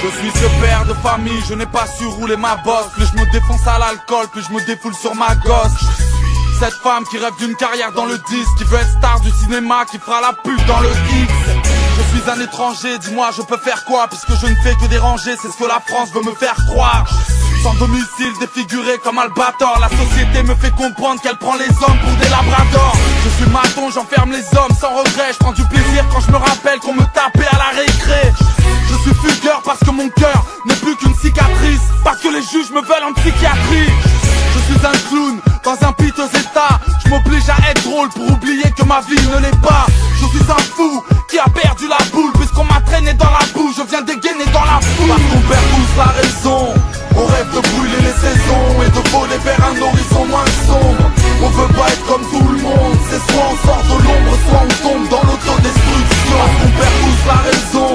Je suis ce père de famille, je n'ai pas su rouler ma bosse. Plus je me défonce à l'alcool, plus je me défoule sur ma gosse. Cette femme qui rêve d'une carrière dans le disque, qui veut être star du cinéma, qui fera la pub dans le X. Je suis un étranger, dis-moi je peux faire quoi, puisque je ne fais que déranger, c'est ce que la France veut me faire croire. Sans domicile, défiguré comme Albator, la société me fait comprendre qu'elle prend les hommes pour des labradors. Je suis maton, j'enferme les hommes sans regret, je prends du plaisir quand je me rappelle qu'on me tapait à la récré. Je suis fugueur parce que mon cœur n'est plus qu'une cicatrice, parce que les juges me veulent en psychiatrie. Je suis un clown dans un piteux état, je m'oblige à être drôle pour oublier que ma vie ne l'est pas. Je suis un fou qui a perdu la boule, puisqu'on m'a traîné dans la boue, je viens dégainer dans la foule. Parce qu'on perd tous la raison, on rêve de brûler les saisons et de voler vers un horizon moins sombre. On veut pas être comme tout le monde, c'est soit on sort de l'ombre, soit on tombe dans l'autodestruction. Parce qu'on perd tous la raison,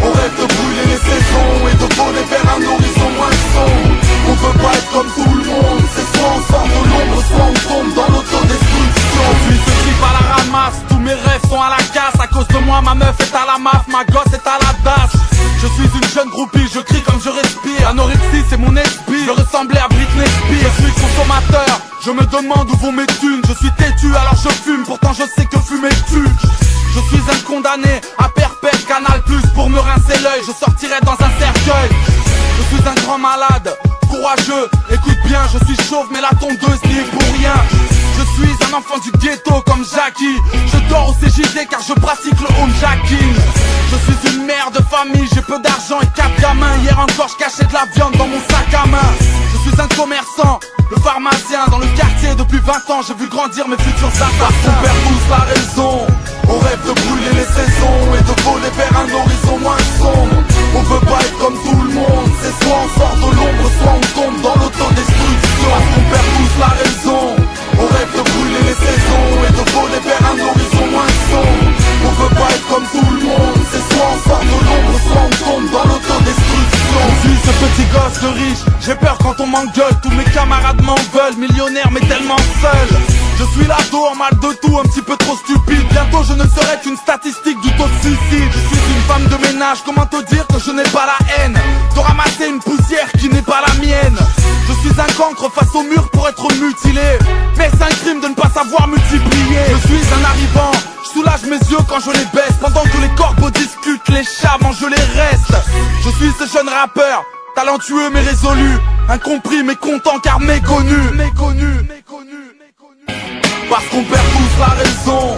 on rêve de brûler les saisons et de voler vers un horizon moins sombre. On veut pas être comme tout le monde, c'est soit on sort de l'ombre, soit on tombe dans l'autodestruction. Je suis ce type à la ramasse, tous mes rêves sont à la casse. À cause de moi ma meuf est à la maf, ma gosse est à la dasse. Je suis une jeune groupie, je crie comme je respire. Anorexie c'est mon esprit, je ressemblais à Britney Spears. Je suis consommateur, je me demande où vont mes thunes. Je suis têtu alors je fume, pourtant je sais que fumer tue. Je suis un condamné à perpète, Canal Plus pour me rincer l'œil. Je sortirai dans un cercueil. Je suis un grand malade, courageux, écoute bien, je suis chauve mais la tondeuse n'y est pour rien. Je suis un enfant du ghetto comme Jackie. Je dors au CJD car je pratique le homejacking. Je suis une mère de famille, j'ai peu d'argent et 4 gamins. Hier encore je cachais de la viande dans mon sac à main. Je suis un commerçant, le pharmacien dans le quartier. Depuis 20 ans j'ai vu grandir mes futurs assassins. On perd tous la raison, on rêve de brûler les saisons et de voler vers un horizon moins sombre. On veut pas être comme tout le monde, c'est soit on sort de l'ombre, soit on tombe dans l'autodestruction. On perd tous la raison, on rêve de brûler les saisons et de voler vers un horizon moins sombre. On veut pas être comme tout le monde, c'est soit on sort de l'ombre, soit on tombe dans l'autodestruction. Je suis ce petit gosse de riche, j'ai peur quand on m'engueule. Tous mes camarades m'en veulent, millionnaire mais tellement seul. Je suis l'ado en mal de tout, un petit peu trop stupide. Bientôt je ne serai qu'une statistique du taux de suicide. Je suis une femme de ménage, comment te dire que je n'ai pas la haine de ramasser une poussière qui n'est pas la mienne. Je suis un cancre face au mur pour être mutilé, mais c'est un crime de ne pas savoir multiplier. Je suis un arrivant, je soulage mes yeux quand je les baisse. Pendant que les corbeaux discutent, les chats mangent les restes. Je suis ce jeune rappeur, talentueux mais résolu, incompris mais content car méconnu. Parce qu'on perd tous la raison,